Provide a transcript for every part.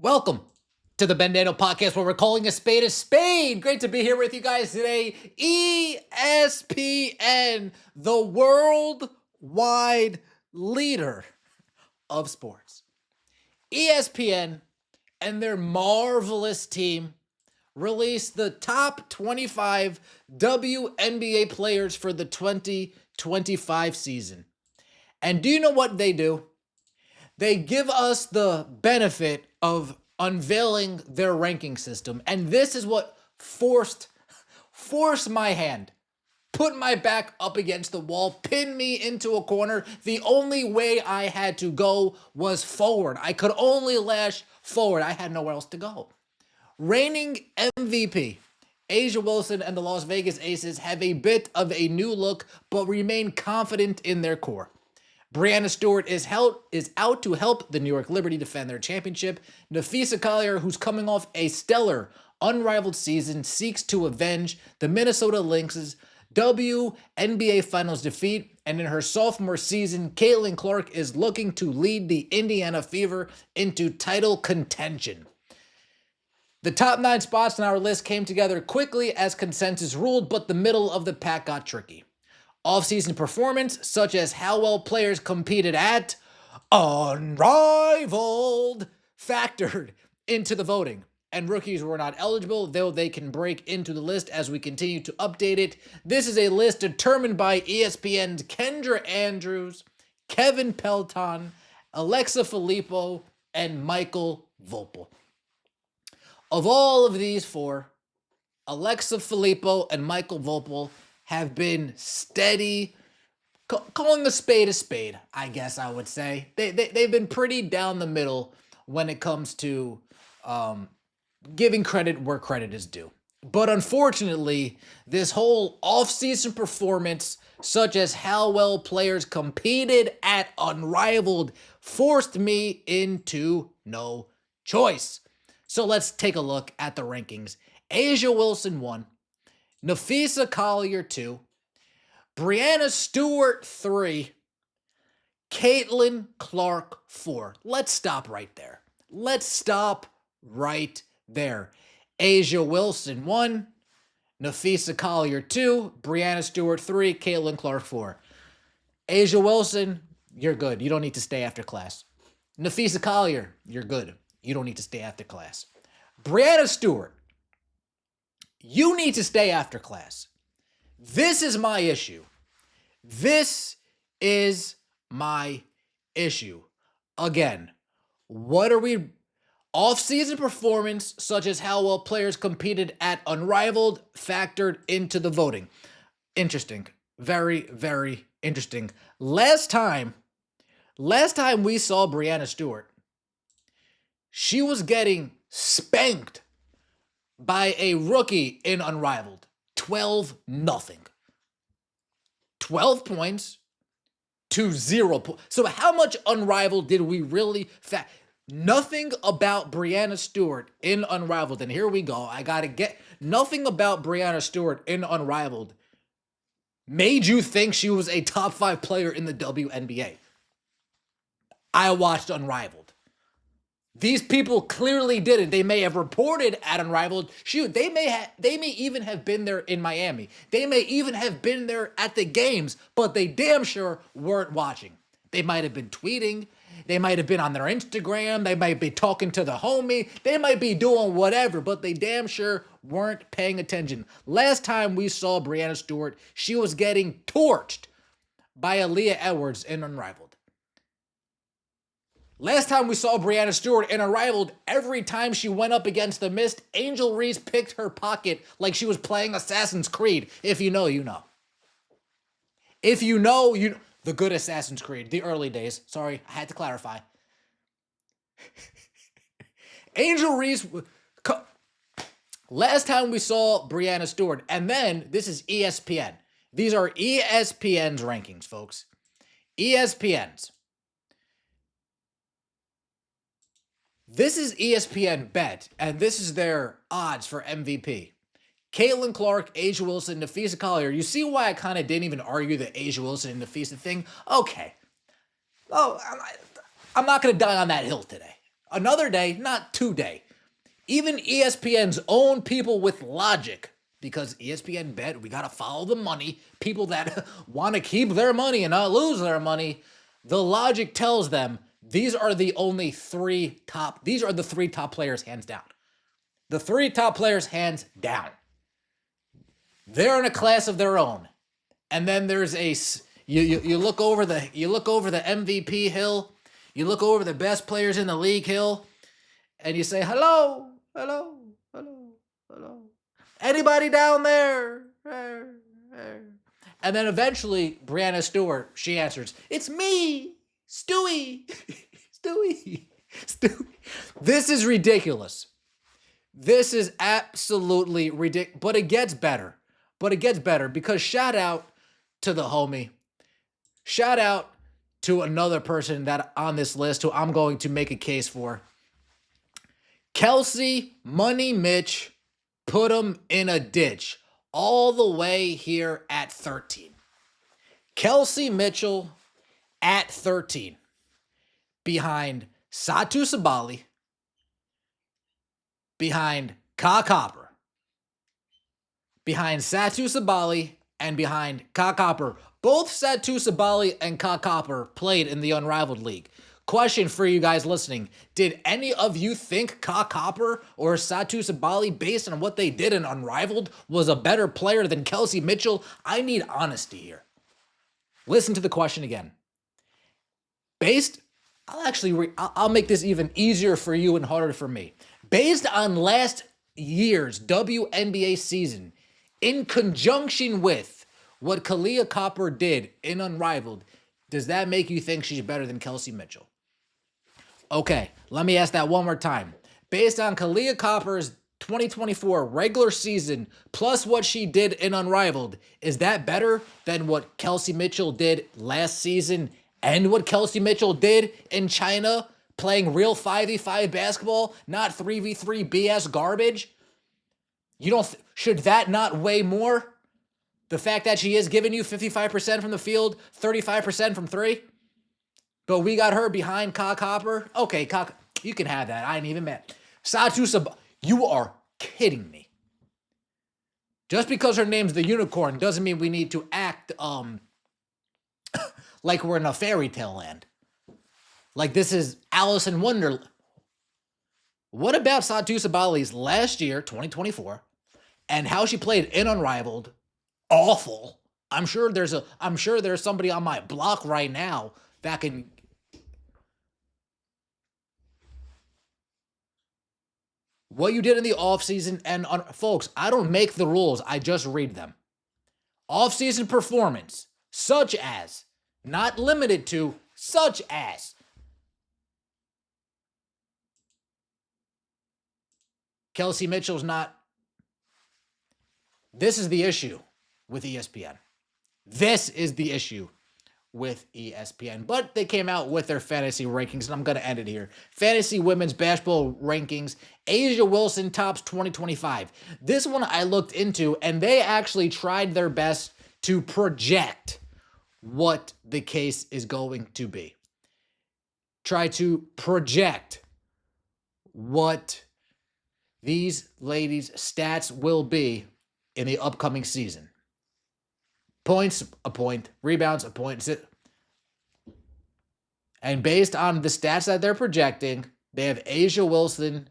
Welcome to the Bandano Podcast, where we're calling a spade a spade. Great to be here with you guys today. ESPN, the worldwide leader of sports. ESPN and their marvelous team released the top 25 WNBA players for the 2025 season. And do you know what they do? They give us the benefit of unveiling their ranking system. And this is what forced my hand, put my back up against the wall, pinned me into a corner. The only way I had to go was forward. I could only lash forward. I had nowhere else to go. Reigning MVP, A'ja Wilson and the Las Vegas Aces have a bit of a new look, but remain confident in their core. Breanna Stewart is out to help the New York Liberty defend their championship. Napheesa Collier, who's coming off a stellar, unrivaled season, seeks to avenge the Minnesota Lynx' WNBA Finals defeat. And in her sophomore season, Caitlin Clark is looking to lead the Indiana Fever into title contention. The top 9 spots on our list came together quickly as consensus ruled, but the middle of the pack got tricky. Off-season performance, such as how well players competed at Unrivaled, factored into the voting. And rookies were not eligible, though they can break into the list as we continue to update it. This is a list determined by ESPN's Kendra Andrews, Kevin Pelton, Alexa Filippo, and Michael Volpel. Of all of these four, Alexa Filippo and Michael Volpel have been steady, calling a spade, I guess I would say. They've been pretty down the middle when it comes to giving credit where credit is due. But unfortunately, this whole off-season performance, such as how well players competed at Unrivaled, forced me into no choice. So let's take a look at the rankings. A'ja Wilson 1. Napheesa Collier 2, Breanna Stewart 3, Caitlin Clark 4. Let's stop right there. A'ja Wilson 1, Napheesa Collier 2, Breanna Stewart 3, Caitlin Clark 4. A'ja Wilson, you're good. You don't need to stay after class. Napheesa Collier, you're good. You don't need to stay after class. Breanna Stewart, you need to stay after class. This is my issue. Again, what are we... Off-season performance, such as how well players competed at Unrivaled, factored into the voting. Interesting. Very, very interesting. Last time we saw Breanna Stewart, she was getting spanked by a rookie in Unrivaled. 12-0. 12 points to 0 points. So how much Unrivaled did we really... Nothing about Breanna Stewart in Unrivaled. And here we go. Nothing about Breanna Stewart in Unrivaled made you think she was a top 5 player in the WNBA. I watched Unrivaled. These people clearly didn't. They may have reported at Unrivaled. Shoot, they may even have been there in Miami. They may even have been there at the games, but they damn sure weren't watching. They might have been tweeting. They might have been on their Instagram. They might be talking to the homie. They might be doing whatever, but they damn sure weren't paying attention. Last time we saw Breanna Stewart, she was getting torched by Aaliyah Edwards in Unrivaled. Last time we saw Breanna Stewart in Unrivaled, every time she went up against the mist, Angel Reese picked her pocket like she was playing Assassin's Creed. If you know, you know. If you know, you know. The good Assassin's Creed, the early days. Sorry, I had to clarify. Angel Reese, last time we saw Breanna Stewart, and then this is ESPN. These are ESPN's rankings, folks. ESPN's. This is ESPN Bet, and this is their odds for MVP. Caitlin Clark, A'ja Wilson, Napheesa Collier. You see why I kind of didn't even argue the A'ja Wilson and Napheesa thing? Okay. Oh, I'm not going to die on that hill today. Another day, not today. Even ESPN's own people with logic, because ESPN bet we got to follow the money, people that want to keep their money and not lose their money, the logic tells them these are the three top players hands down. The three top players hands down. They're in a class of their own. And then there's you look over the MVP hill, you look over the best players in the league hill, and you say, hello, hello, hello, hello. Anybody down there? And then eventually, Brianna Stewart, she answers, it's me, Stewie, Stewie. This is ridiculous. This is absolutely ridiculous. But it gets better. Because shout out to the homie. Shout out to another person that on this list who I'm going to make a case for. Kelsey Money Mitch put him in a ditch all the way here at 13. Kelsey Mitchell at 13 behind Satu Sabali, behind Ka Copper, behind Satu Sabali, and behind Ka Copper. Both Satu Sabali and Ka Copper played in the Unrivaled League. Question for you guys listening. Did any of you think Ka Copper or Satu Sabali, based on what they did in Unrivaled, was a better player than Kelsey Mitchell? I need honesty here. Listen to the question again. I'll make this even easier for you and harder for me. Based on last year's WNBA season, in conjunction with what Kalia Copper did in Unrivaled, does that make you think she's better than Kelsey Mitchell? Okay, let me ask that one more time. Based on Kalia Copper's 2024 regular season plus what she did in Unrivaled, is that better than what Kelsey Mitchell did last season and what Kelsey Mitchell did in China, playing real 5v5 basketball, not 3v3 BS garbage? Should that not weigh more? The fact that she is giving you 55% from the field, 35% from three? But we got her behind Ka Copper? Okay, you can have that. I ain't even mad. Satu Sabali, you are kidding me. Just because her name's the Unicorn doesn't mean we need to act like we're in a fairy tale land. Like this is Alice in Wonderland. What about Satu Sabali's last year, 2024, and how she played in Unrivaled? Awful. I'm sure there's somebody on my block right now that can. What you did in the offseason, and folks, I don't make the rules, I just read them. Offseason performance, such as, not limited to, such as Kelsey Mitchell's not. This is the issue with ESPN. This is the issue with ESPN. But they came out with their fantasy rankings, and I'm going to end it here. Fantasy women's basketball rankings. Asia Wilson tops 2025. This one I looked into, and they actually tried their best to project what the case is going to be. Try to project what these ladies' stats will be in the upcoming season. Points, a point. Rebounds, a point. And based on the stats that they're projecting, they have Asia Wilson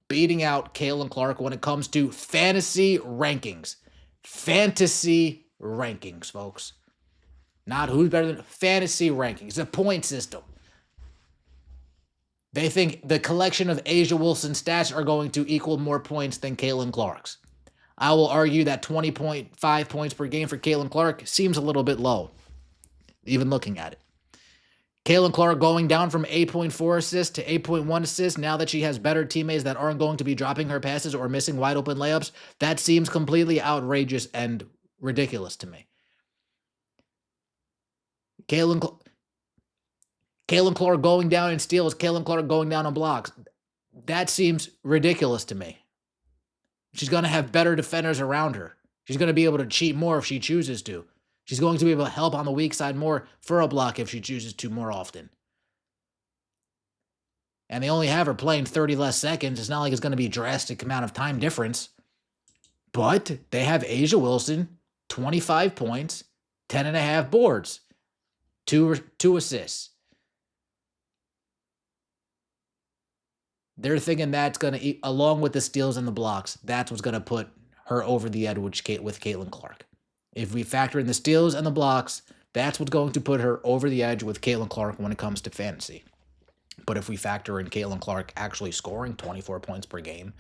beating out Caitlin Clark when it comes to fantasy rankings. Fantasy rankings, folks. Not who's better than fantasy rankings. It's a point system. They think the collection of Asia Wilson stats are going to equal more points than Caitlin Clark's. I will argue that 20.5 points per game for Caitlin Clark seems a little bit low, even looking at it. Caitlin Clark going down from 8.4 assists to 8.1 assists now that she has better teammates that aren't going to be dropping her passes or missing wide open layups. That seems completely outrageous and ridiculous to me. Caitlin Clark going down in steals, Caitlin Clark going down on blocks. That seems ridiculous to me. She's going to have better defenders around her. She's going to be able to cheat more if she chooses to. She's going to be able to help on the weak side more for a block if she chooses to more often. and they only have her playing 30 less seconds. It's not like it's going to be a drastic amount of time difference. But they have Asia Wilson, 25 points, 10.5 boards, two assists. They're thinking that's going to, along with the steals and the blocks, that's what's going to put her over the edge with Caitlin Clark. If we factor in the steals and the blocks, that's what's going to put her over the edge with Caitlin Clark when it comes to fantasy. But if we factor in Caitlin Clark actually scoring 24 points per game,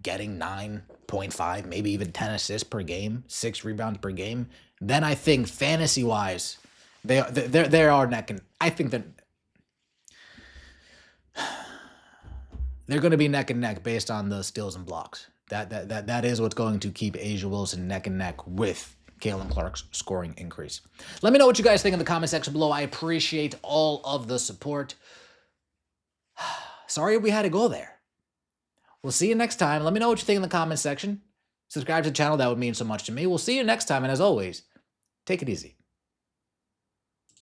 getting 9.5, maybe even 10 assists per game, 6 rebounds per game, then I think fantasy-wise, they are neck and I think that they're going to be neck and neck based on the steals and blocks. That is what's going to keep Asia Wilson neck and neck with Caitlin Clark's scoring increase. Let me know what you guys think in the comment section below. I appreciate all of the support. Sorry we had to go there. We'll see you next time. Let me know what you think in the comment section. Subscribe to the channel. That would mean so much to me. We'll see you next time. And as always, take it easy.